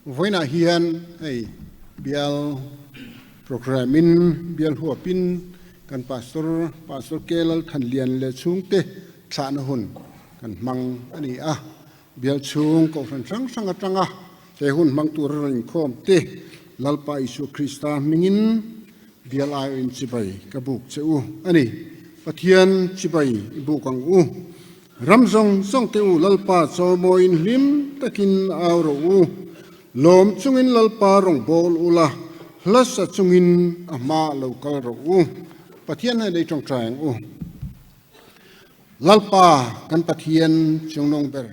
voina hian ei bial programin bial huapin kan pastor ke Lalthanlian le chungte Thlahna hun kan mang ani a bial chung Kohhran sang atanga te hun mang tur Inkhawm te lalpa Isu Krista mingin bial ai in chibai kabuk cheu ani pathian chibai ibukang u ramzong song te u lalpa chomoin hlim takin auro u lom chungin lalpa rong bol ula hlasa chungin ama lokal ro u pathian hai nei trong trang u lalpa kan pathian chungnong ber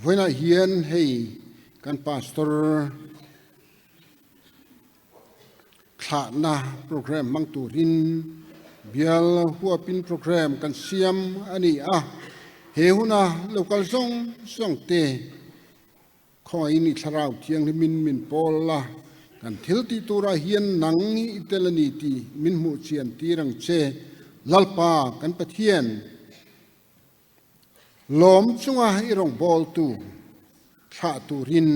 voina hian hei kan pastor Thlahna program mang turin bial huapin program kan siam ani a hehuna local song te khoi ni tharau thiang min pol la kan thil ti tura hian nang itelani ti min mu chian ti rang che lalpa kan pathian lom chunga irong bol tu tha turin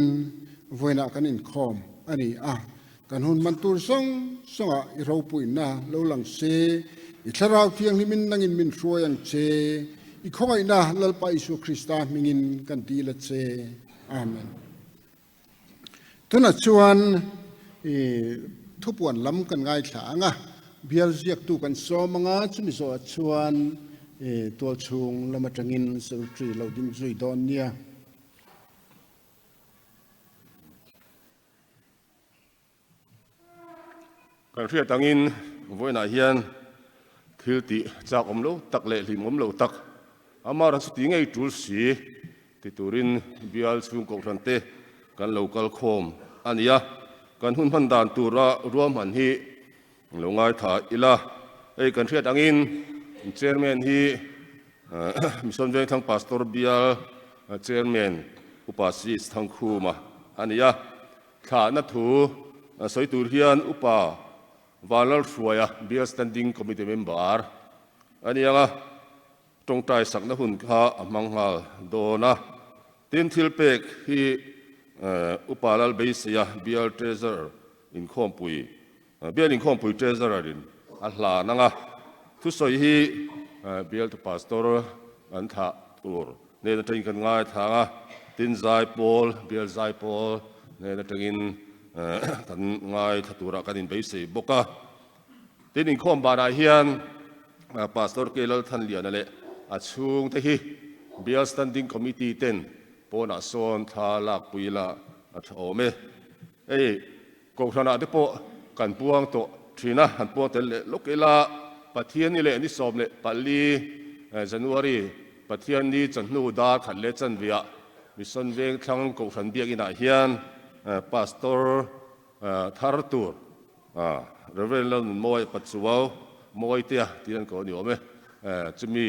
voina kan Inkhawm ani a kan hun mantur songa iro puina lo lang se I tharau thiang min nangin min hruayang che I khoi na lalpa Isu Krista mingin kan ti la che amen tuna chuan thupuan lam kan ngai thanga bial ziak tu kan somanga chumi so chuan tol chung lamatangin secretary lo ding zui don nia kan thria tangin voina hian thil ti chak om lo tak le hlim om lo tak amara chu ti ngei tul si ti turin bial chung Kohhran te kan local khom ania kan hun phan dan tura ruam han hi longai tha ila ei kan thria tangin chairman hi mission Vengthlang pastor Bial chairman upasi thangkhu ma ania Thlahna thu soi tur hian upa Valal Fuaya Bial standing committee member anianga tongtai sakna hun kha amanghal dona tin thilpek hi upalal beisia Bial treasurer Inkhawm pui Bial Inkhawm pui treasurer in Thlahna nga thu soi hi Bial to pastor an tha tur ne na tring kan ngai thanga tin zai pol Bial zai pol ne na tringin kan ngai thatura kanin beise boka tin Inkhawm bana hian pastor ke Lalthanliana le achung te hi Bial standing committee ten pona son thalak puila athome ei Kohhrana te po kan puang to thina han po tel lokela Pathianni le ni som le pali January Pathianni Chawhnu da khalle chan via mission Vengthlang Kohhran biak ina hian pastor thartur reverend moi patsuau moi tia tian ko ni ome chumi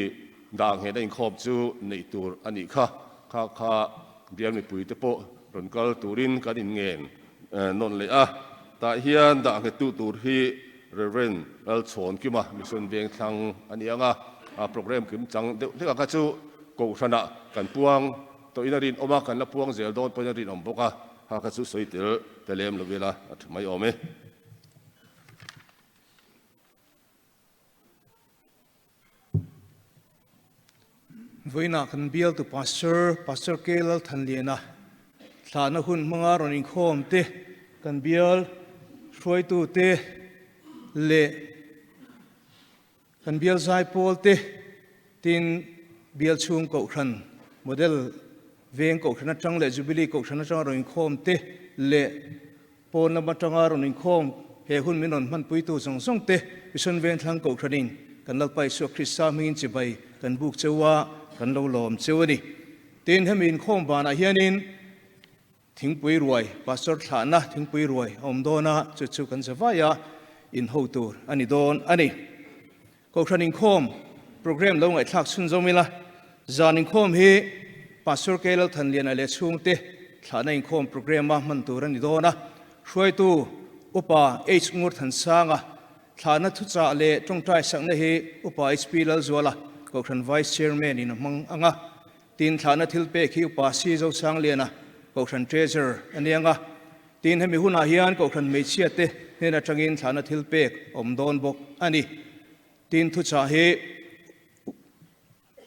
dang he dang khop chu nei tur ani kha bial mi pui te po ron kal turin kan in ngen non le a ta hian da he tu tur hi reverend al chon kima mission Vengthlang ani anga program kim chang de ka chu Kohhrana kan puang to inarin oma kan la puang zel don poinarin om boka ha ka chu soitel telem lovela athmai ome voina kan bial tu pastor ke Lalthanliana Thlahna hun manga ron Inkhawm te kan bial hroi tu te le kan bial zai pol te tin bial chung Kohhran model veng Kohhran atang le jubilee Kohhran atang ron Inkhawm te le pon na matanga ron Inkhawm he hun minon man pui tu song te mission Vengthlang Kohhranin kan lalpa Isu Krista mingin chibai kan buk chewa kan lo lom chewani tin hemin Inkhawm bana hianin thingpui ruai pastor Thlahna thingpui ruai omdona chu kan zawaya in ho tur ani don ani Kohhran Inkhawm program lo ngai thlak chun zomila zan Inkhawm hi pastor ke Lalthanliana le chungte Thlahna Inkhawm program ma man tur ani dona hruai tu upa h ngur than sanga Thlahna thu cha le tongtai sakna hi upa hp lal zwala Kohhran vice chairman in mang anga tin Thlahna thilpe khi upa si zo sang lena Kohhran treasure anianga tin hemi huna hian Kohhran meichhia te hena tangin Thlahna thil pek om don bok ani tin thu cha he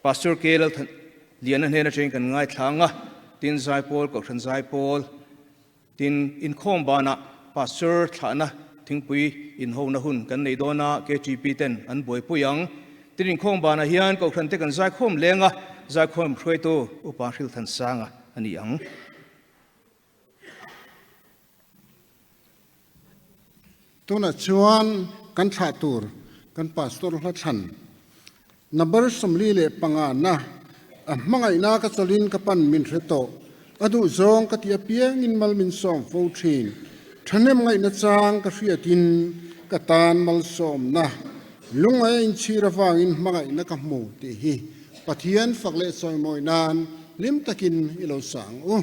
pastor kelal lian hena train kan ngai thlanga tin zai pol Kohhran zai pol tin Inkhawm bana pastor Thlahna thingpui Inkhawm na hun kan nei dona KTP ten an boi puyang tin Inkhawm bana hian Kohhran te kan zai khom lenga zai khom throi to upa hril than sanga ani ang tuna chuan kan thla tur kan pastor Lalthan number somli le panga na a mangai na ka cholin ka pan min reto adu zong ka tia piang in mal min som fo thin thanem ngai na chang ka hriatin ka tan mal som na lungai in chira wangin mangai na ka mu ti hi pathian fakle choi moi nan lim takin ilo sang u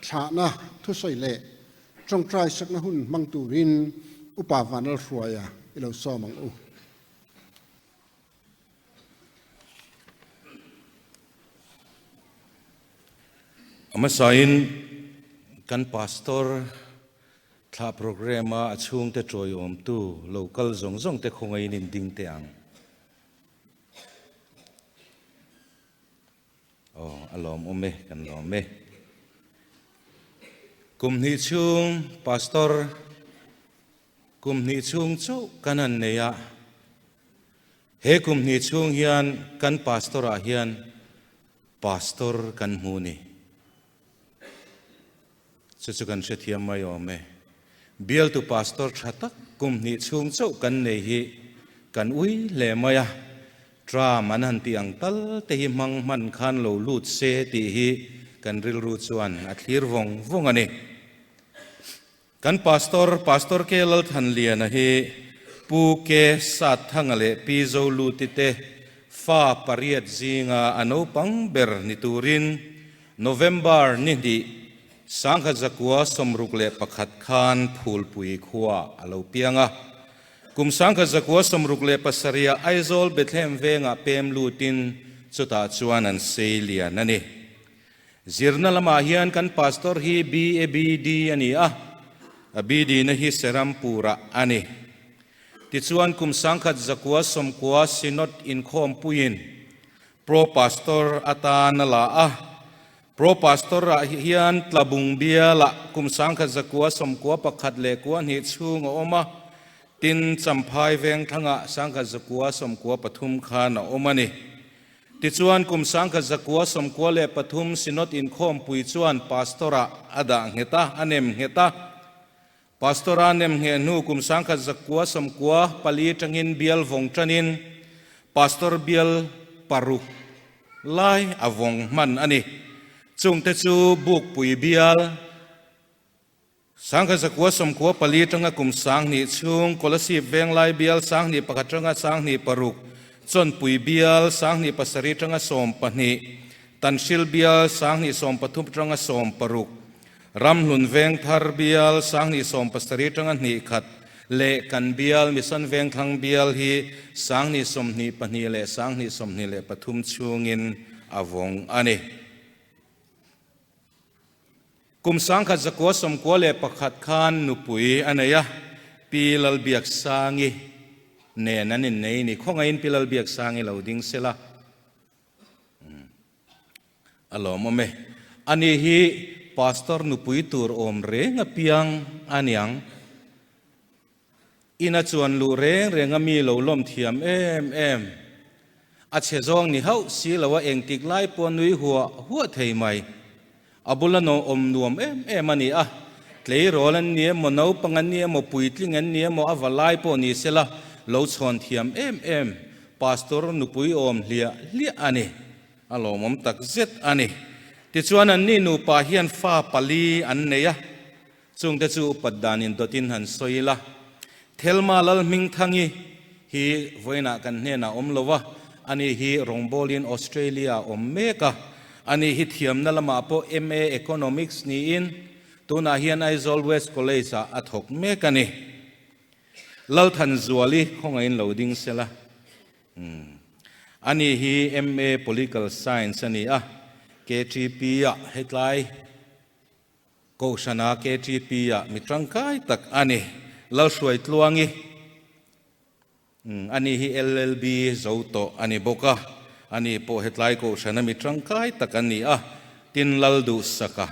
Thlahna thu soi le trong trai sak na hun mang turin upa vanal hruaya ilo so mang u amasain kan pastor thla programa achung te troi om tu local zong zong te khongai nin ding te ang alom ome kan lom me kum ni chung pastor kum ni chung chau kanan neya he kum ni chung hian kan pastor a hian pastor kan mu ni chu kan se thiam mai ome bial tu pastor thatak kum ni chung chau kan nei hi kan ui le maya tra manan ti ang tal te hi mang man khan lo lut se ti hi kan ril ru chuan a thlir vong ani kan pastor ke Lalthanliana hi pu ke sat thangale pi zo lu ti te fa pariat zinga ano pang ber ni turin November ni di sangha zakwa somruk le pakhat khan phul pui khuwa alo pianga kum sangha zakwa somruk le pasaria aizol Bethlehem venga pem lutin chuta chuan an seilia nani zirna lama hian kan pastor hi BABD ani abidi na hi serampura ani ti chuan kum sangha zakwa somkwa sinot Inkhawm puin pro pastor atana la pro pastor hian tlabung biala kum sangha zakwa somkwa pakhat le kwa ni chung oma tin champhai Vengthlanga sangha zakwa somkwa pathum khan omani ti chuan kum sangha zakwa somkwa le pathum sinot Inkhawm pui chuan pastora ada ngeta anem ngeta pastora nem nge nu kum sangha zakwa somkwa pali tangin bial vong tranin pastor bial paru lai avong man ani chung te chu buk pui bial sangha zakwa somkwa pali tanga kum sang ni chung kolasi veng lai bial sang ni pakatanga sang ni paruk chon pui bial sang ni pasari tanga som pani tansil bial sang ni som pathum tanga som paruk ramlun veng thar bial sang ni som pasari tanga ni khat le kan bial mission Vengthlang bial hi sang ni som ni pani le sang ni som ni le pathum chungin avong ani kum sangha zakwa somkwa le pakhat khan nupui anaya pilal biak sangi ne nanin nei ni khongain pilal biak sangi loading sela alomome ani hi pastor nupui tur om reng apiang aniang ina chuan lu reng ami lo lom thiam em a chezong ni hau si lawa engtik lai pon nui huwa thei mai abulano om nuam em ani tlei rolan nie mo no pangan nie mo puitling an nie mo avalai po ni sela lo chon thiam em pastor nupui om lia ani alomom tak zet ani ti chuan an ni nu pa hian fa pali an neya chung te chu paddanin dotin han soila thelma lal ming thangi hi voina kan hena omlowa ani hi rongbolin Australia meka ani hi thiam na lama po MA economics ni in tuna hian Aizol West College athok mekani lalthan zuali khongain loading sela ani hi MA political science ani KTP headline Kohhran KTP mitrangkai tak ani lal suai tluangi ani hi LLB zoto ani boka ani po headline Kohhran mitrangkai tak ani tin laldu saka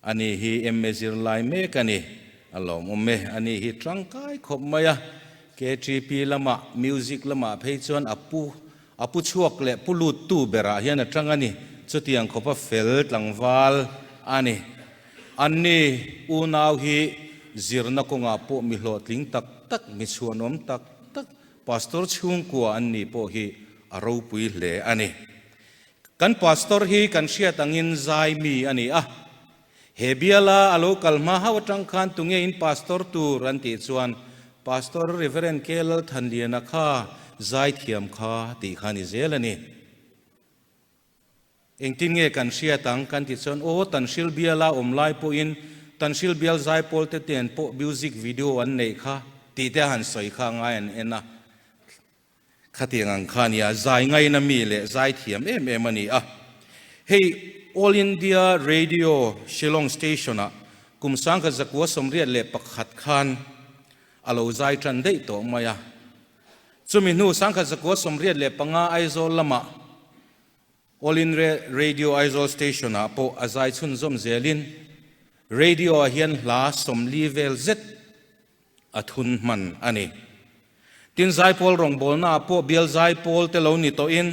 ani hi MA zirlai mekani alom ani hi trangkai khop maya KTP lama music lama pheichon apu chuak le pulut tu bera hian atangani chutiang khopa fel tlangwal ani unaw hi zirna konga po mi hlotling tak mi chuanom tak pastor chung kwa anni po hi aro pui hle ani kan pastor hi kan sia tangin zai mi ani hebiala alo kalma hawatang khan tunge in pastor tu ranti chuan pastor reverend Lalthanliana kha zai thiam kha ti khani zelani เองที่เงกันเสียตังกันติดชนโอ้ตันชิลเบียลาไลปูอินตันชิลเบียลใจโพลเตเตียนโปมิวสิกวิดีโออันไหนค่ะตีเตหันสวยข้างไงอันนะขัดยังข้านี่ใจไงนะมีเลยใจเทียมมันนี่เฮ้ All India Radio Shillong Station กุมสังกัดจักรวาสมเรียนเล็บปักขัดขันอาลูใจจันได้ตัวมายาจุมินูสังกัดจักรวาสมเรียนเล็บปังอาไอโซลละมา All India Radio Aizol Station พออาใจชุนจอมเซลิน Radio เฮียนลาสมลีเวลเซตอัทุนมันอันนี้ตินใจพอลรองบอลน่าพอเบียลใจพอลเตลานิโตอิน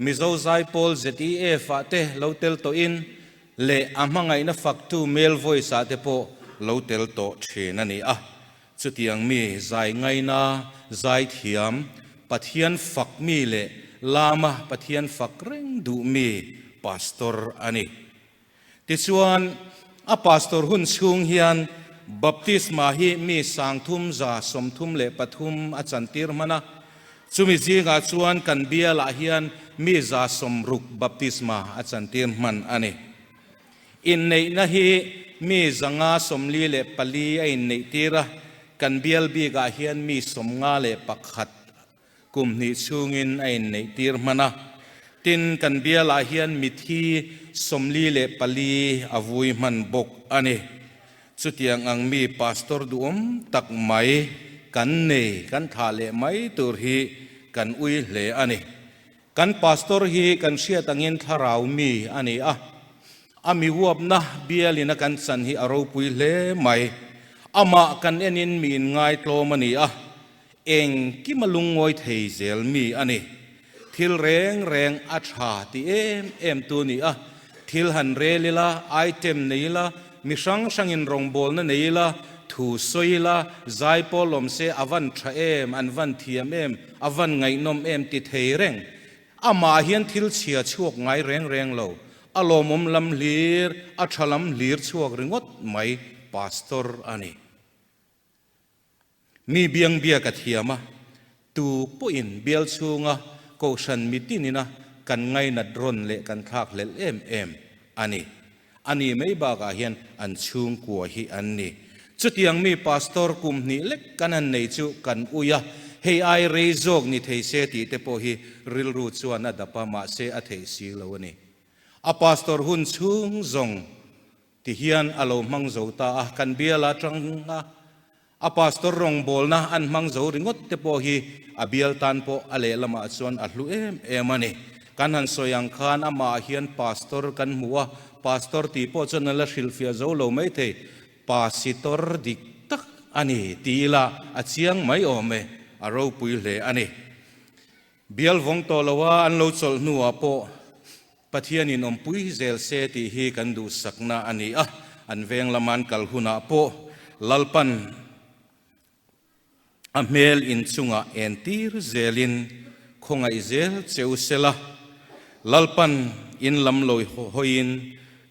มิโซใจพอล ZEF เตลาเตลโตอินเละอามังไงนะฟักตูเมล voice เตพอลาเตลโตเชนันนี่จุดยังมีใจไงนะใจเทียมปะเทียนฟักมีเละลามาปะเทียนฟักเร่งดูมีพาสตอร์อันนี้ที่ส่วนพาสตอร์หุ่นชุงเฮียนบัพติสมาฮีมีสังทุมจ่าสมทุมเละปทุมอาจารย์ตีร์มานะสุมิจีงาส่วนกันเบียลาเฮียนมีจ่าสมรุกบัพติสมาอาจารย์ตีร์มันอันนี้อินในนะฮีมีจังอาสมลีเละปลีอินในตีระกันเบียลบีกาเฮียนมีสมงาเละปักขัดกุมนิชุงอินอินในตีร์มานะตินกันเบียลาเฮียนมิทีสมลีเละปลีอวุยมันบกอันนี้สุดยังอังมีพาสตอร์ดูตักไม่กันเนกันทาเลไม่ตัวฮีกันอุยเลอันนี้กันพาสตอร์ฮีกันเชียตังเงินทาราวมีอันนี้มีวับนะเบียลินักันสันฮีอารปุยเลไม่มากันเอ็นินมีง่ายโตมันนี่เองกิมาลุงงอยเทเซลมีอันนี้ทิลแรงอัจฉาที่เอ็มตัวนี้ทิลหันเรลิละไอเทมนี่ละมิช่างอินรองบอลนั่นนี่ละถูสวยละใจพอลมเสอวันทะอันวันเทียมอวันไงนมติเทเร่งมาเฮียนทิลเชียช่วงไงแรงเราอารมณ์ลำลีร์อัจฉลำลีร์ช่วงเรื่องดไม่พาสตอร์อันนี้มีเบียกระเทียมตูปุ่นเบียลชูงโกชันมิตินี่นะกันไงนัดรนเละกันทักเละอันนี้ไม่บากาเฮียนอันชูงกัวฮีอันนี้จุดยังมีพาสตอร์กุมนี่เล็กกันอันไหนจูกันอุยเฮไอเรโจกนี่เทเสติเตโปฮีริลรูชวนนัดปามาเซอเทซีลาวนี่พาสตอร์หุ่นชูงจงที่เฮียนอารมณ์มังโจตากันเบียลาจังพาสตอร์รองบอลนะอันมังโจริงดเตโปฮีเบียลตันโปอเลลมาชวนอัลลูมันนี่กันหันสยังขานมาเฮียนพาสตอร์กันมัวพาสตอร์ตีโปจนนั่นละชิลฟิอาโจโลไม่เทพาสิตอร์ดิกตักอันนี้ตีละอาเชียงไม่อมอารมณ์ปุยเลอันนี้เบียลวงโตละว่าอันโลจลนัวโปปะเทียนินอมปุยเซลเซติฮีกันดูสักนาอันนี้อันเวงละมันกัลหุนาโปลัลปันเมลอินซุงเอ็นตีร์เซลินคงไอเซลเซอุเซลลัลปันอินลำลอยหอยิน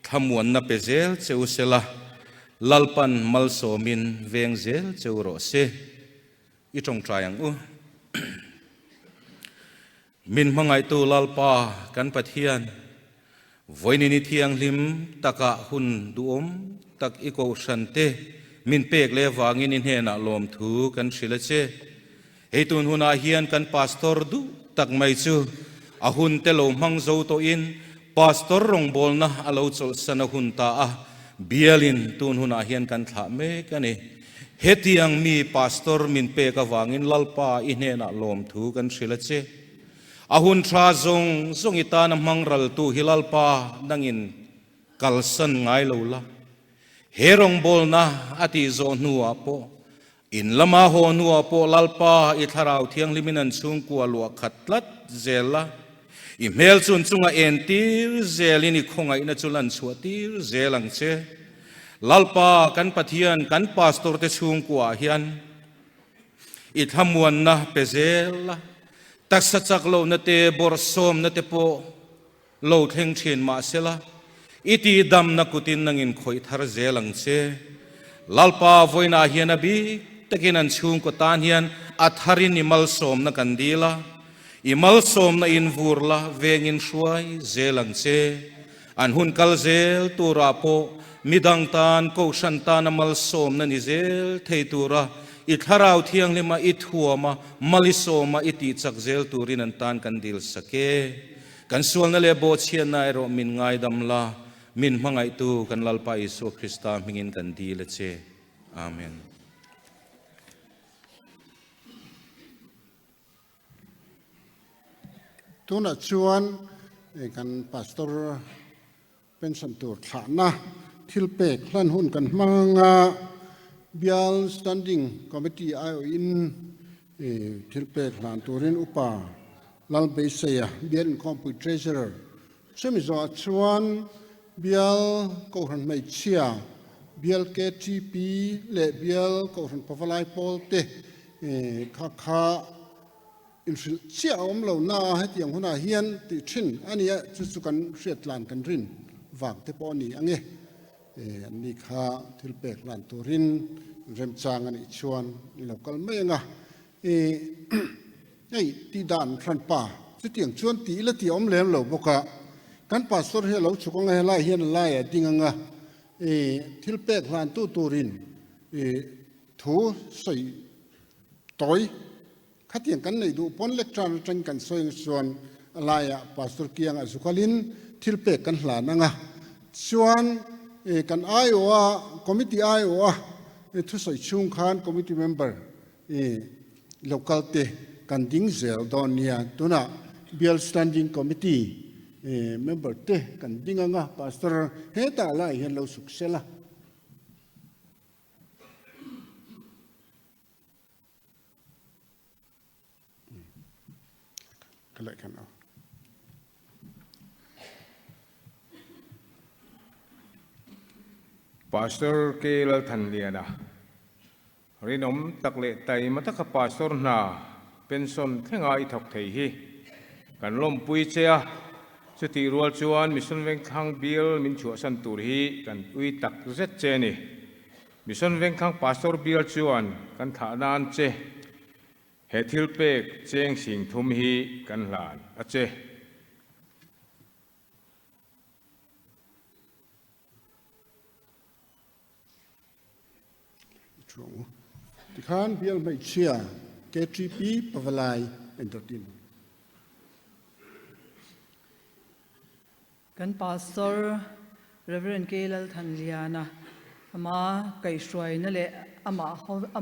ทำวันนับเซลเซอุเซลลัลปันมัลโซมินเวงเซลเซอุโรเซอีจงใจยังมินมังไอตูลัลปากันปะเทียนวันนี้เที่ยงลิมตักหุ่นดูตักอีโกชันเตมินเปกเลวางินเฮน่าลมทูกันชิลเชเฮตุนหุนาเฮียนกันพาสตอร์ดูตักไม่จูหุ่นเตลมังโจโตอินพาสตอร์รองบอลนะอลาวจลสนหุ่นตาเบียลินตุนหุนาเฮียนกันทะเมกันเฮตียังมีพาสตอร์มินเปกวางินลัลปาอินเฮน่าลมทูกันชิลเชหุ่นทราจงอิตานมังรัลตูฮิลัลปาดังอินกัลสันไงลาวละเฮรองบอลนะอติโจนัวโปอินละมาโฮนัวโปลัลปาอิทาราวเทียงลิมินันซุงกัวลัวขัดลัดเซละอิเมลซุนซุงเอ็นตีร์เซลินิคงไอนัจุลันสวตีร์เซลังเซลัลปากันปะเทียนกันพาสตอร์เตซุงกัวเฮียนอิทามวนนะเปเซละตักสัจจโลนเตบอร์ซอมนเตโปโลเทงเชนมาเซละอิติดำนักกุตินนังอินคอยทาร์เซลังเซลัลปาโวยนาเฮียนบีตะกินันชุงกตานเฮียนอัฐารินิมัลสอมนักันดีละ imal som na in vurla vengin shuai zelang che an hun kal zel tura po midang tan ko shantan amal som na ni zel thei tura it harau thiang lima it huama malisoma iti chak zel turin an tan kan dil sake kan sual na le bo chian nai ro min ngai dam la min mangai tu kan lalpa Isu Krista mingin kan dil che amen. Tuna chuan kan pastor pension tur Thlahna thilpek hlan hun kan manga Bial standing committee ayo in thilpek hlan turin upa lalbe seya Bial Inkhawm treasurer chemizo chuan Bial Kohhran mai chia Bial KTP le Bial Kohhran pawalai pol te kha chia lo na he tiang huna hian ti thin ania chu kan hriat lan kan rin wak te po ni ange ni kha thilpek lan turin rem chang ani chuan local menga ei ti dan thran pa chu tiang chuan ti la ti om lem lo boka kan pastor he lo chukong he lai hian lai a dinganga thilpek lan tu turin thu sei toy khát tiền cắn này đủ pon lecture tranh cắn soi xuân lại pastor kiang ở Sukalin thilpe cắn là nanga xuân cắn Iowa committee Iowa thu soi chung khan committee member local te cắn ding zel donia tuna Bial standing committee member te cắn ding anga pastor heta lại hiện lâu suk sela lại kan au Pastor ke Lalthanliana rinom takle tai mataka pastor na pension thenga I thok thei hi kan lom pui chea chuti rual chuan mission Vengthlang Bial min chu san tur hi kan ui tak zet che ni mission Vengthlang pastor Bial chuan kan Thlahnan che he thilpek cheng sing thum hi kan hlan a che ti khan Bial mai chia KTP pawalai endotin kan pastor Reverend Lalthanliana ama kai shuai na le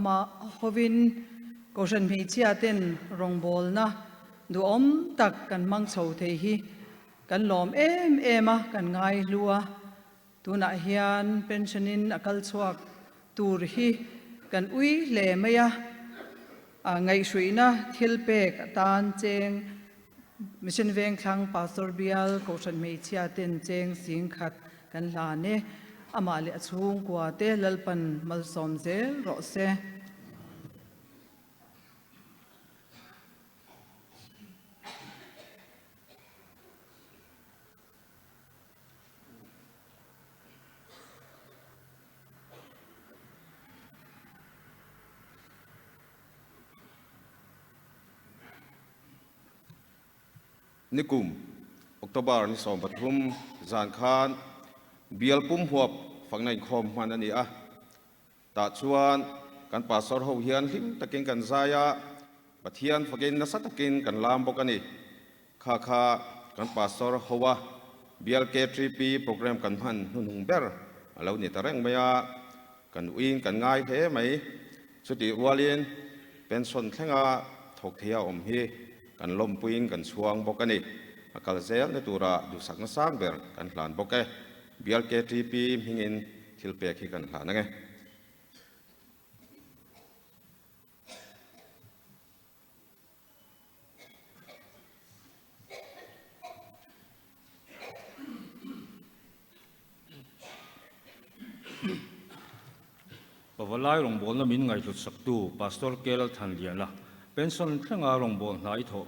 ama hovin Kohhran mi chia ten rong bol na du om tak kan mang chho thei hi kan lom em kan ngai lua tuna hian pensionin akal chuak tur hi kan ui le maya ngai suina thilpek tan cheng mission Vengthlang pastor Bial Kohhran mi chia ten cheng sing khat kan la ne ama le chung kwa te lalpan mal som zel ro se Nikum October ni som pathum zan khan Bial pum huap fangnai Inkhawm man ani a ta chuan kan pastor ho hian hlim takin kan zaya pathian fakin na satakin kan lam bokani kha kan pastor howa Bial KTP program kan man hunung ber alo ni tareng maya kan uin kan ngai the mai chuti rualin pension thlenga thok thia om hi kan lom puin kan chuang bokani akal zel na tura du sak na sang ber kan hlan boke Bial KTP hingin thilpek hi kan hlan ange Pawalai rong bol na min ngai lut sak tu pastor ke Lalthanliana pension thenga rong bol nai tho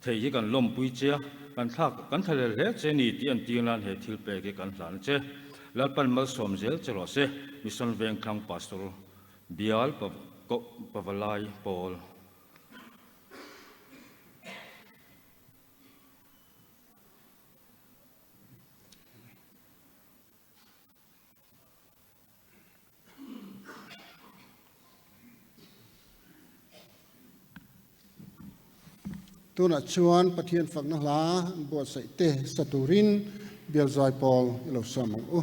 thei hi kan lom pui chia kan thak kan thalel he che ni ti an ti lan he thilpe ke kan hlan che lalpan mal som zel che ro se mission Vengthlang pastor Bial pawalai pol tu na chuan pathian phak na hla bo sai te saturin bial zai pol lo samang u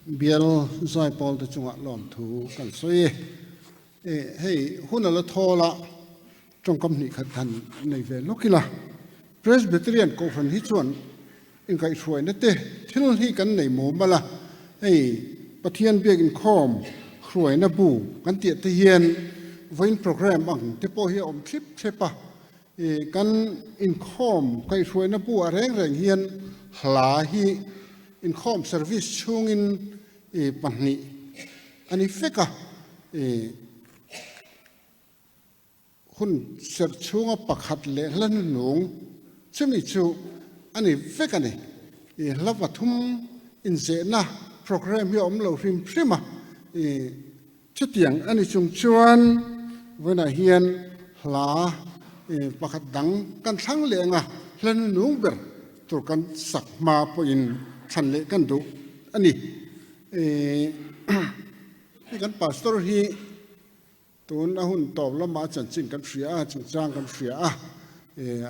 Bial zai Paul te chunga lom thu kan soi hei hunala thola trong kam ni khat than nei ve lokila Presbyterian Kohhran hi chuan in kai hruai na te thil hi kan nei mo mala hei Pathian Biak Inkhawm hruai na bu kan ti te hian voin program ang te po hi om thlip thlepa kan Inkhawm kai hruai na bu a reng reng hian hla hi Inkhawm service chungin pahni ani feka hun ser chunga pakhat le hlan nung chumi chu ani feka ni lavathum in ze na program hi om lo rim prima chutiang ani chung chuan wena hian hla pakhat dang kan thlang lenga hlan nung ber tur kan sakma po in than le kan du ani kan pastor hi tun ahun top lama chan chin kan hria chung chang kan hria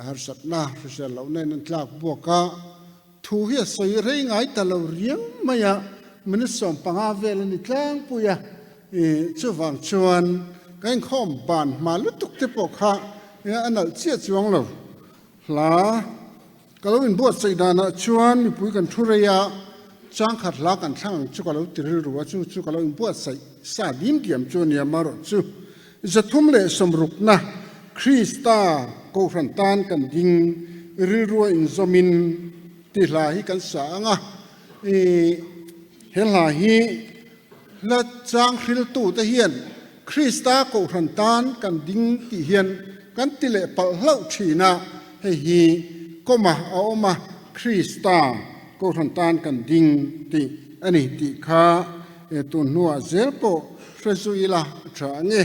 har sat na hrisel lo nen an tlak boka thu hi soi rei ngai ta lo riang maya ministom panga vel ni tlang puya chuwang chuan kan khom ban ma lutuk te pokha anal chia chuang lo hla kalowin bo saidana chuan mi pui kan thureya chang khat la kan thang chu kalo tiril ruwa chu kalo in bo sai sa dim diam chu nia maro chu zathum le somruk na Krista Kohhran tan kan ding rilruwa in zomin ti hla hi kan sa anga hela hi la chang hril tu te hian Krista Kohhran tan kan ding ti hian kan ti le pal hlau thina he hi koma a oma Krista Kohhran tan kan ding ti ani ti kha tu nuwa zelpo frezuila tha nge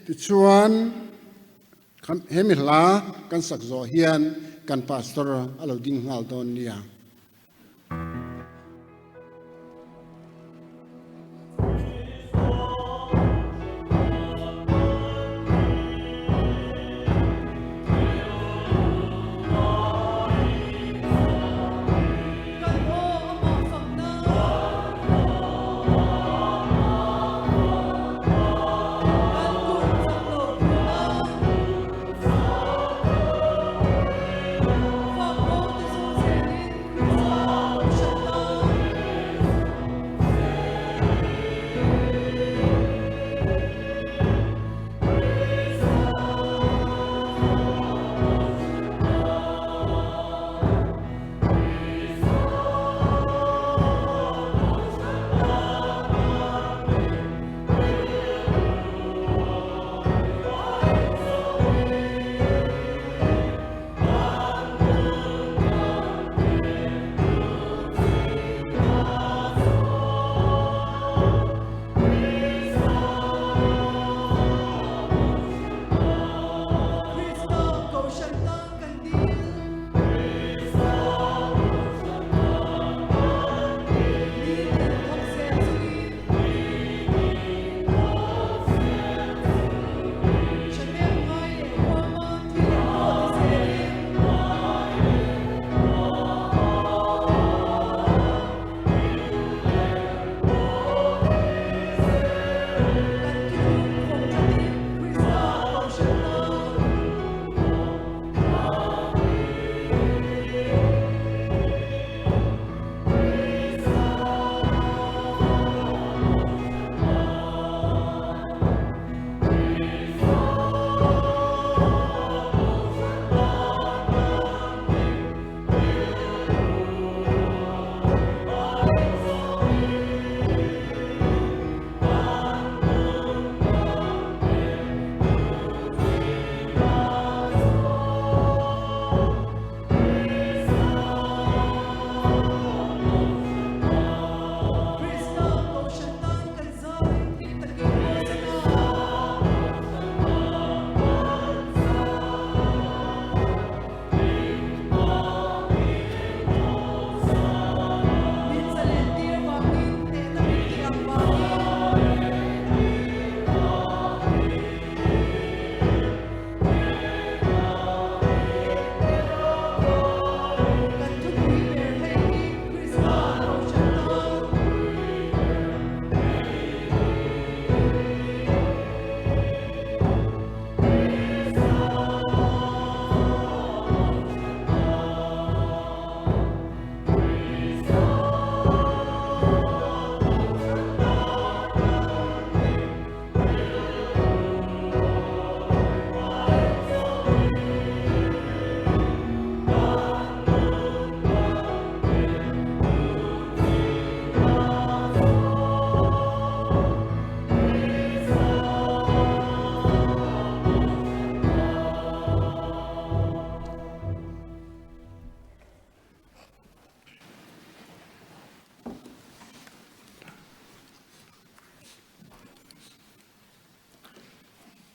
ti chuan kan hemila kan sakzo hian kan pastor alo ding ngal don nia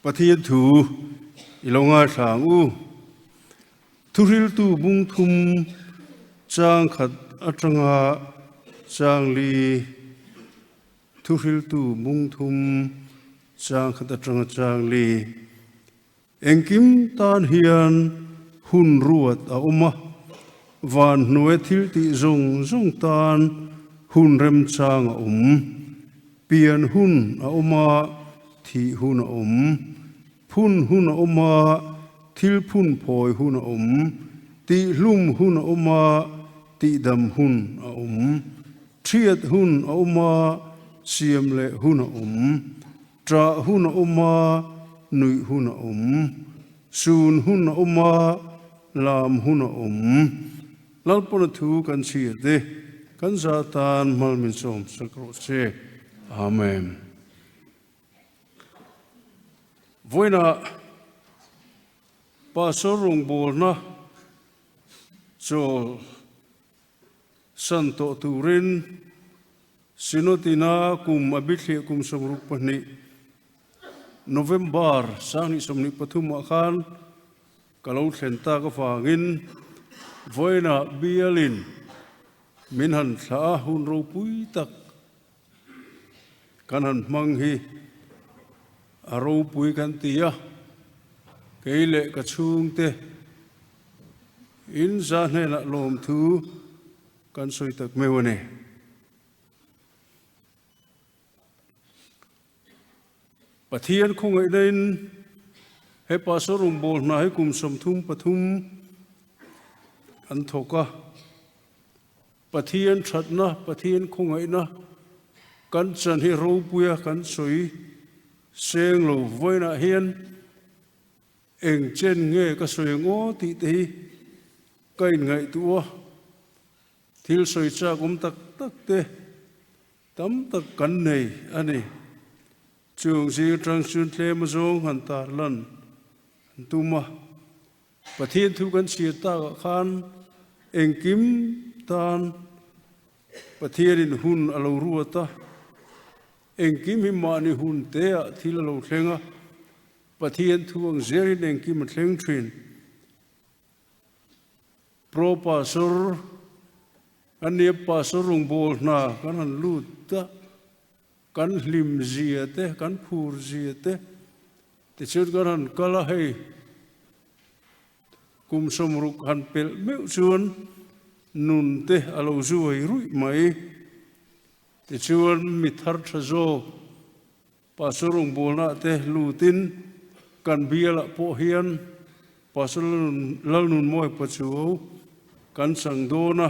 Pathian thu ilonga thang u thuril tu bung thum chang khat atanga chang li thuril tu bung thum chang khat atanga chang li engkim tan hian hun ruat a oma van nuai thil ti zong tan hun rem chang a pian hun a oma thi hun a phun hun a oma thil phun phoi hun a ti hlum hun a oma ti dam hun a thiat hun a oma siam le hun a tra hun a oma nui hun a sun hun a oma lam hun a lalpona thu kan chia de kan zatan malmin som sakro se amen voina pasorung bolna so santo turin sinotina kum abithli kum somruk pani November sangni somni pathuma khan kalau thenta ka fangin voina bialin minhan tha hun ro pui tak kanan manghi aro pui kan tia keile ka chung te in za ne la lom thu kan soi tak mewane pathian khong ai den he pasorum bol na he kum som thum pathum an thoka pathian thatna pathian khong ai na kan chan hi ro puya kan soi seng lo voina hian eng chen nge ka soi ngo ti te kain ngai tua thil soi cha kum tak te tam tak kan nei ani chung si trang sun tle ma zong han ta lan tuma pathian thu kan sia ta khan eng kim tan pathian in hun alo ruata eng kim hi ma ni hun te a thil alo thlenga pathian thuang zerin eng kim thleng thin pro pasor ania pasorung bol na kan han lut ta kan hlim zia te kan phur zia te chut kan han kala hei kum somruk han pel meu chuan nun te alo zuai rui mai te chuan mi thar thazo pasorung bolna te lutin kan biala po hian pasol lal nun moi pachu kan sang dona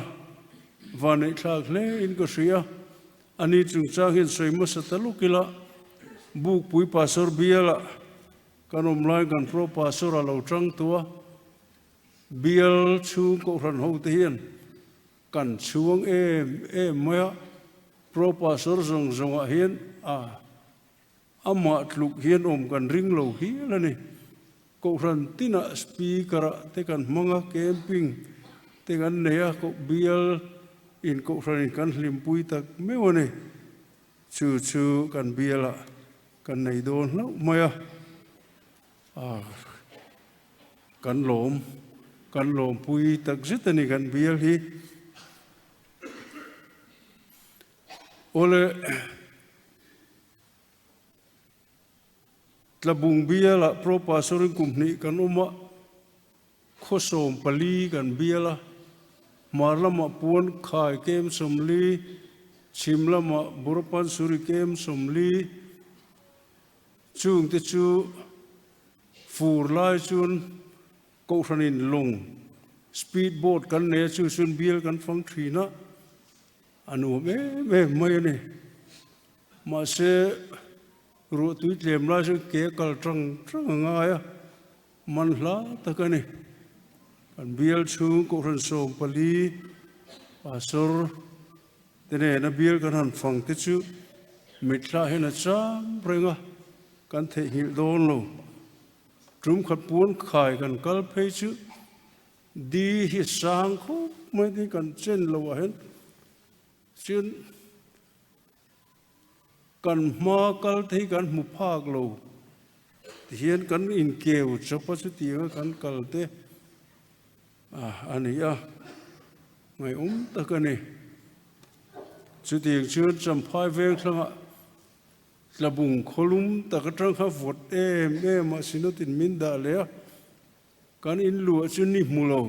vanai thak le in ko sia ani chung chang hin soi ma satalukila buk pui pasor biala kan omlai kan pro pasor alo tang tua bial chu ko ran ho te hian kan chuang em maya pro pasor zong a hian ama tluk hian kan ring lo hi lani ko ran tina speaker te kan manga camping te kan neya ko bial in ko ran kan hlim pui tak mewane chu kan biala kan nei don lo maya kan lom pui tak zitani kan bial hi ole tlabung biala pro pasorin kumni kan uma khosom pali kan biala marlama puan khai kem somli chimlama burpan suri kem somli chung te chu fur lai chun ko ranin long speedboat kan ne chu sun bial kan fang thina anu me mai ne ma se ru tu tlem la su ke kal trang nga ya man hla ta ka ni kan bial chu ko ran som pali pasor tene na bial kan han fang te chu mitla hena cham prenga kan the hil don lo trum khat puan khai kan kal phei chu di hi sang kho mai di kan chen lo hen chin kan ma kal thei kan mu phak lo thì hiện kan in kêu cho pa chu tiếng kan kal te anh ấy ngày ta cái này chu tiếng chưa chăm phai Vengthlang là bùng khólum ta cái trang khắp vật em mà xin nó tin min đã lẽ kan in lụa chu ni mulo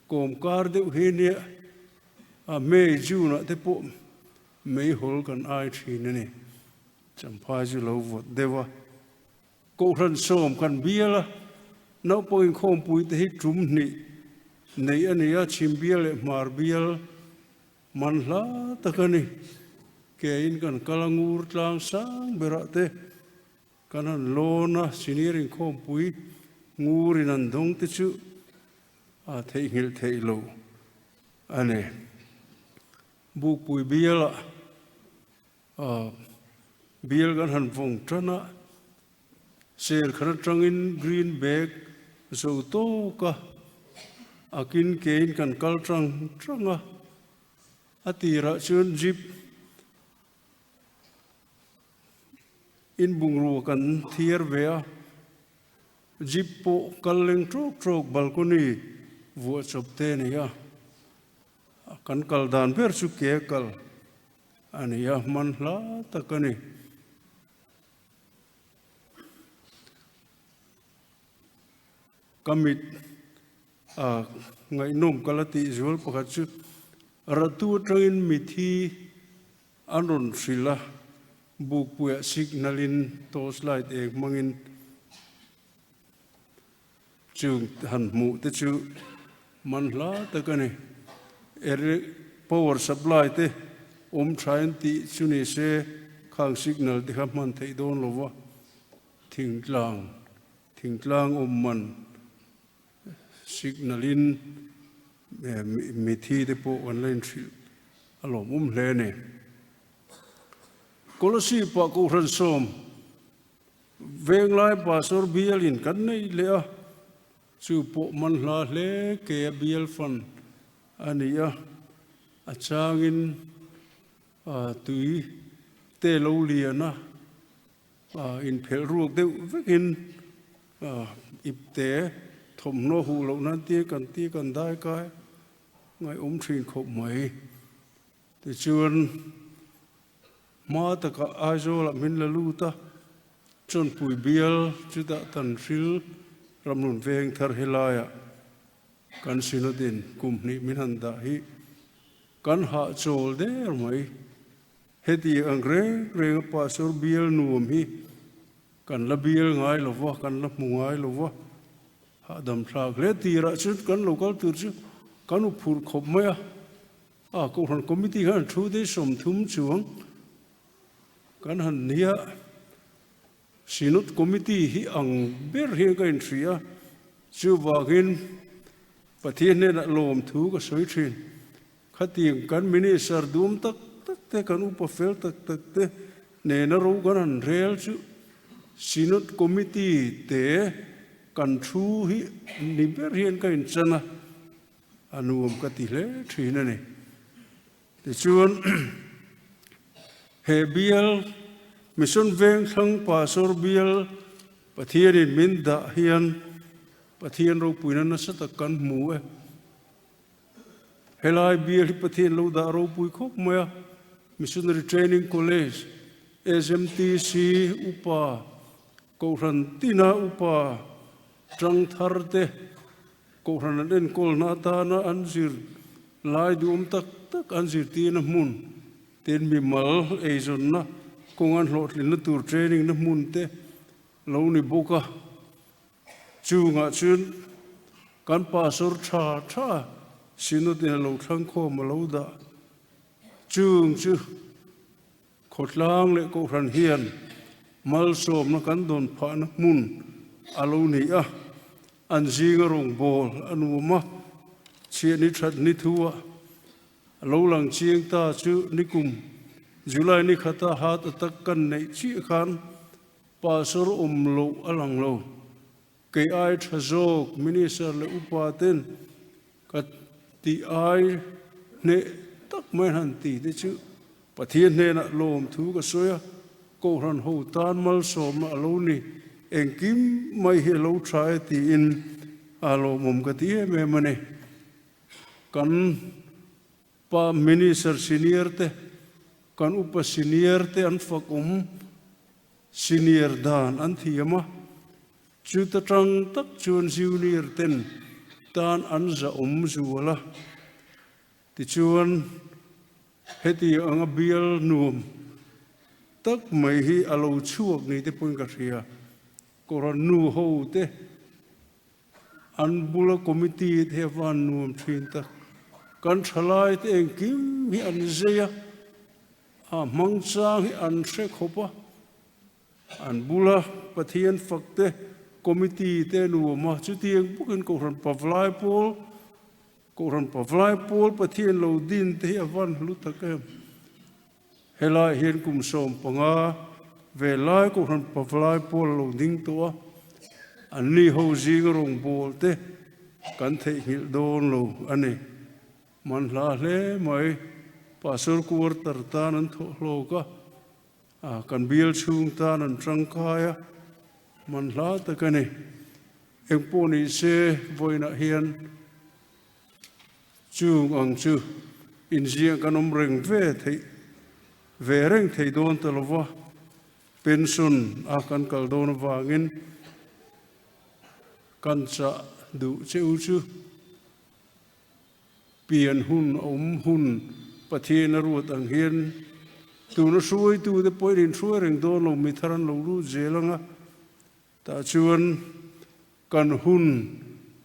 com car deuh hi ne me ju na te po me hol kan ai thin ne cham phai chu lo vot dewa Kohhran som kan Bial nau po Inkhawm pui te hi trum ni nei ania chim Bial mar Bial man la ta kani ke in kan kalangur tlang sang berate kanan lona senior Inkhawm pui ngurin an dong te chu thei ngil thei lo ane bu pui Bial Bial kan han vong trana sel khana trangin green bag zo to ka akin kein kan kal tranga atira chun jeep in bungru kan thier vea jeep po kaleng trok balcony vu chopte ne ya kan kal dan ber chu ke kal ani ya man la takani kamit ngai nom kalati zol pakhat chu ratu tangin mithi anon sila buk puya signalin tos light ek mangin chung han mu te chu man la ta kani power supply te thain ti chu ni se khang signal ti kham man thei don lowa thingtlang man signalin mithi te po online thil alom hle ne kolosi pa Kohhran som venglai pastor Bial in kan nei le chu po man hla hle ke Bial fan ania achangin tui te lo liana in phel ruak deuh vekin ipte thom no hu lo nan ti kan dai kai ngai thin khop mai te chuan ma ta ka ajo la min la lu ta chon pui Bial chu da tan ril ramnun veng thar helaya kan sinodin kum ni min han da hi kan ha chol der mai heti angre pastor Bial nuam hi kan la Bial ngai lo wa kan la mu ngai lo wa Adam thak le tira chu kan local tur chu kan u phur khop maya Kohhran committee han thu de som thum chuang kan han nia sinut committee hi ang ber hi ka in tria chu wagin Pathianni na lom thu ka soi thin khating kan minister dum tak te kan upa fel tak te ne na ro kan han rel chu sinut committee te kan thu hi niber hian ka in chana anuam ka ti hle thina ne te chuan he Bial mission Vengthlang pastor Bial Pathianni min da hian Pathian ro puina na sata kan mu helai Bial hi Pathian lo da ro pui khop moya missionary training college SMTC upa Kohhran tina upa trăng thar te Kohhran den kol na ta na anzir lai dum tak anzir ti na mun ten mi mal eizon na kongan hlot lin na tur training na mun te lo ni boka chunga chun kan pastor tha sinu tin lo thlang kho ma lo da chung chu khotlang le Kohhran hian mal som na kan don pha na mun alo ni an zinga rong bol anuma chia ni that ni thua lo lang chiang ta chu nikum July ni khata hat tak kan nei chi khan pastor lo alang lo ke ai thazok minister le upaten ka ti ai ne tak mai han ti de chu Pathianni na lom thu ka soya Kohhran ho tan mal som alo ni eng kim mai hi lo trai ti in alo mum ka ti me mane kan pa minister senior te kan upa senior te an fakum senior dan an thiama chu ta tang tak chuan junior ten tan an za zuala ti chuan heti anga bial nuam tak mai hi alo chuak ni te pun ka ria koran nu ho te an bula committee te van nuam thin tak kan thalai te eng kim hi an zeya a mangchang hi an sek hopa an bula pathian fakte committee te nuama chu tiang bukin Kohhran pavlai pol pathian lo din te avan lutakam helai hian kum som panga ve lai Kohhran pavlai pol lo ding toa an ni ho jing rong bol te kan thei hil don lo ani man la hle mai pastor kur tar tan an tho lo ka kan bial chung tan an trangkaya man la ta kani eng poni se voina hian chung ang chu in ziang kanom reng ve thei ve reng thei don talwa pension a kan kal don wangin kan cha du cheu chu pian hun hun pathian ruat ang hian tu na suai tu de poirin suai reng don lo mi tharan lo lu zelanga ta chuan kan hun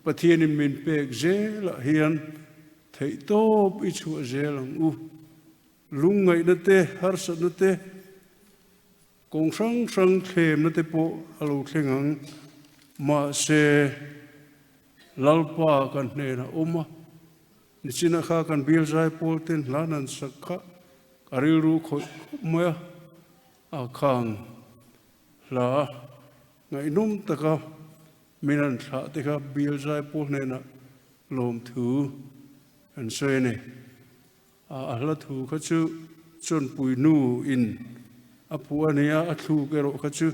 pathian in min pek zela hian thei top i chu zelang u lungai na te har sa na te kong sang thlem na te po alo thlengang ma se lalpa kan hne na oma ni china kha kan bil zai pol ten lanan sakha aril ru khoi moya a khang la ngai num taka minan tha te kha bil zai pol hne na lom thu an soi ne a la thu kha chu chon pui nu in a pu ania a thu ke ro kha chu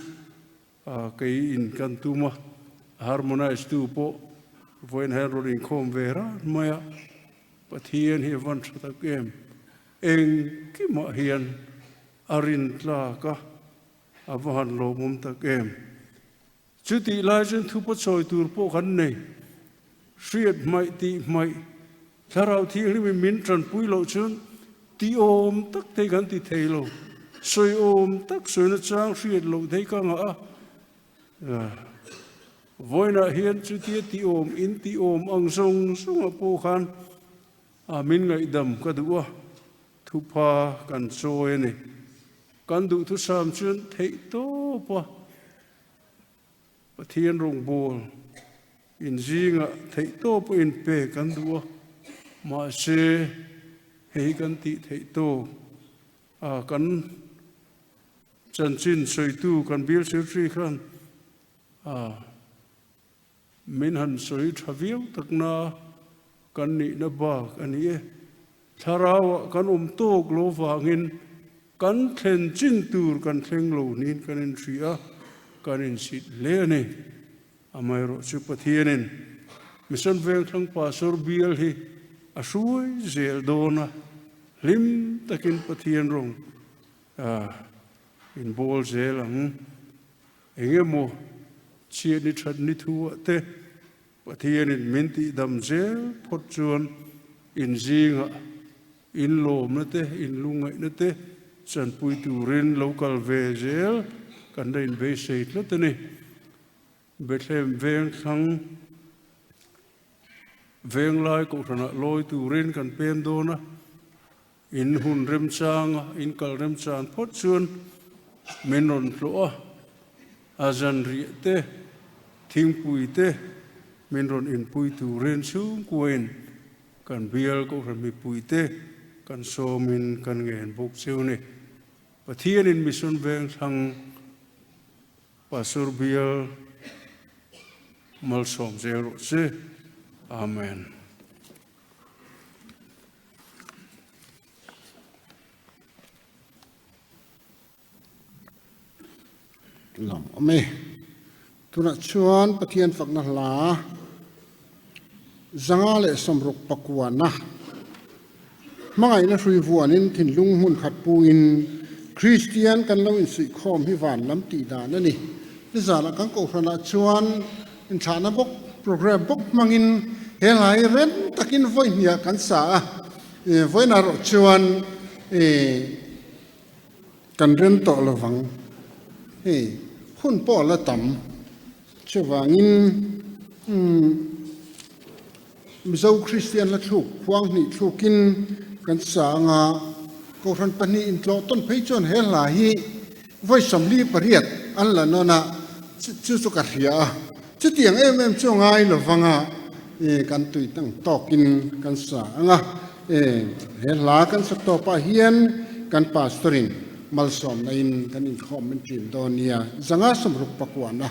kai in kan tu ma harmonize tu po voin her ro Inkhawm vera maya pathian hi van thata kem eng ki ma hian arin tla ka avan lo mum ta kem chuti lai chen thu po choi tur po khan nei riat mai ti mai tharau thi ri min tran pui lo chun ti om tak te gan ti thei lo soi om tak soi na chang riat lo dei ka nga voina hian chu ti om in ti om ang song a po khan min ngai dam ka duwa thu pa kan choi ni kan du thu sam chun thei to pa pathian rong bol in zinga thei to po in pe kan duwa ma se hei kan ti thei to kan chan chin soi tu kan bil sir tri khan min han soi thaviau takna kan ni na ba ani e tharawa kan tok lo wangin kan thlen chin tur kan thleng lo nin kan in thria kan in sit le ne amai ro chu pathianin mission Vengthlang pastor Bial hi a suai zel dona lim takin pathian rong in bol zelang engemo chia ni that ni thu te pathian in minti dam zel phot chuan in zinga in lom na te in lungai na te chan pui turin local ve zel kan dain be seit na te ni Bethlehem Vengthlang venglai Kohhran loi turin kan pem dona in hun rem changa in kal rem chan phot chuan menon tloa azan ri te thing pui te minron in pui turin chung kuin kan bial Kohhran mi pui te kan somin kan ngen bok cheu ni pathian in mission Vengthlang pastor Bial mal som zero se amen Lam ame tuna chuan pathian fakna hla zanga le somruk pakuana mangai na hrui vuanin thinlung hun khat puin Christian kan lo in sui khom hi van lam ti dan ani ni zala kan Kohhrana chuan in thana bok program bok mangin helai ren takin voi nia kan sa voi na ro chuan kan ren to lawang hun po la tam chawangin mizo Christian la thuk huang ni thukin kan sa nga Kohhran pani in tlo ton phei chon hela hi voi samli pariat an la nona chu chu ka ria chu tiang em chongai lawanga kan tui tang tokin kan sa nga hela kan sa to pa hian kan pastorin malsom na in kan Inkhawm min trim donia zanga somruk pakwana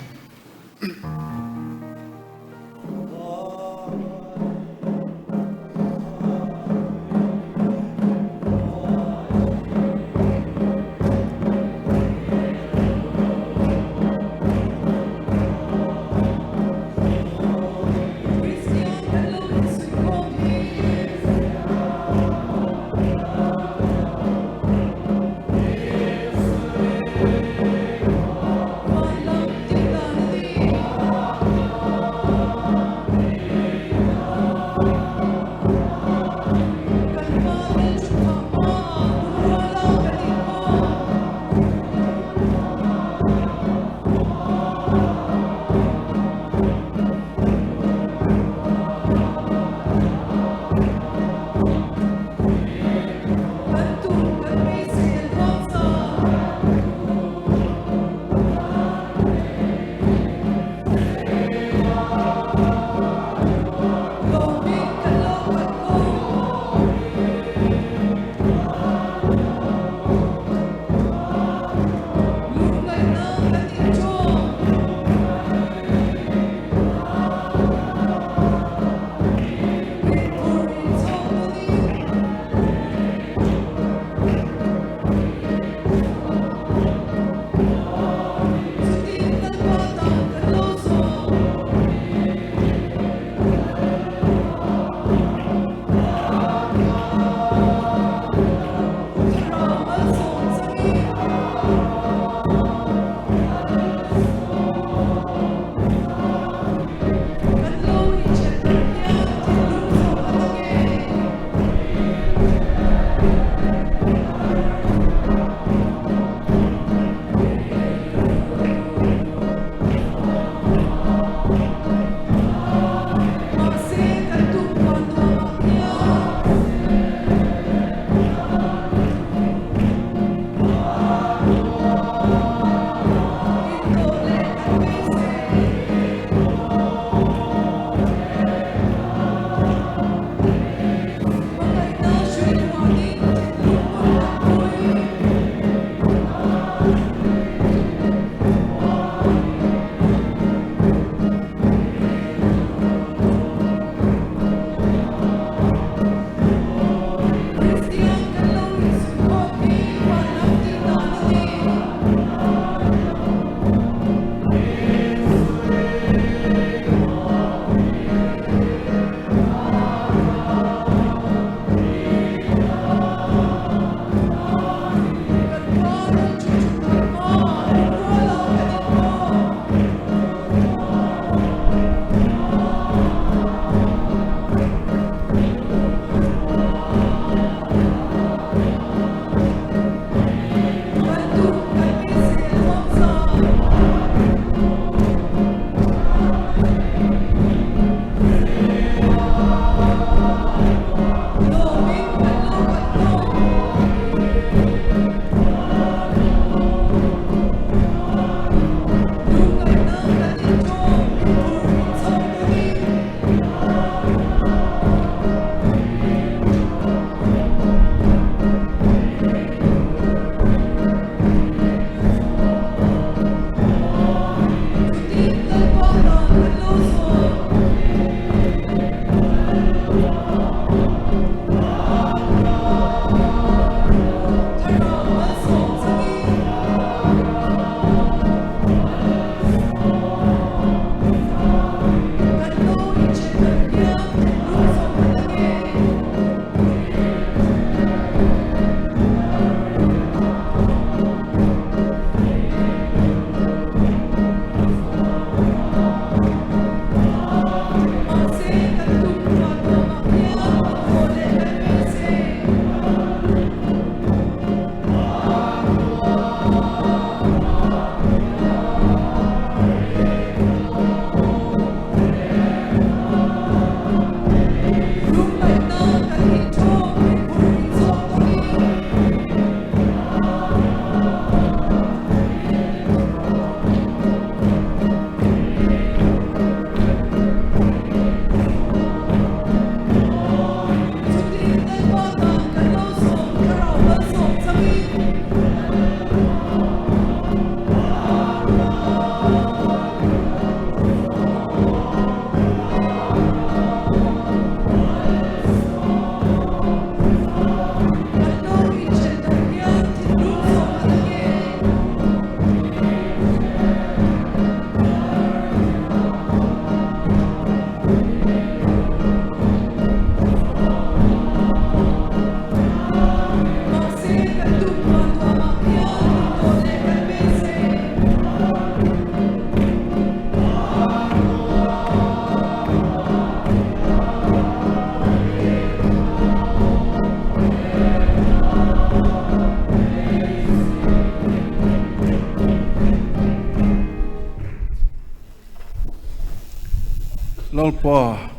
alpa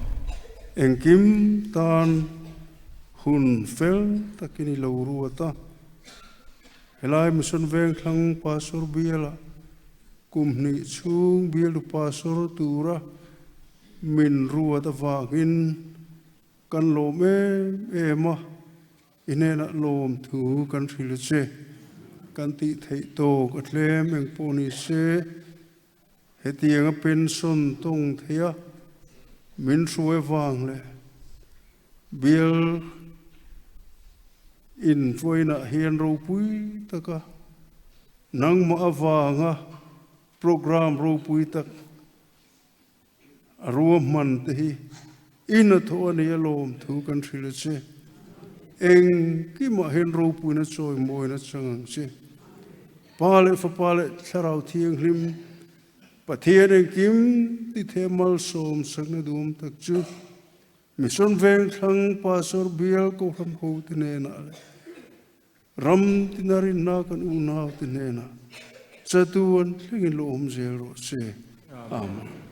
engkim tan hun fel takini lauruata helai mission Vengthlang pastor Bial kumni chung Bial pastor tura min ruata vangin kan lom ema inena lom thu kan thilche kan ti thei to katlem eng poni se hetianga pension tong thea min suwe wang le Bial in voina hian ro pui taka nang ma awanga program ro pui tak aruam man te hi ina tho ani alom thu kan thile che eng ki ma hian ro pui na choi moi na changang che pale fa pale tharau thiang hlim Pathianni kim ti themal som sakna dum tak chu mission Vengthlang pastor Bial Kohhran ho tinena ram tinarin na kan unaw tinena chatuan lingin lom zero che amen.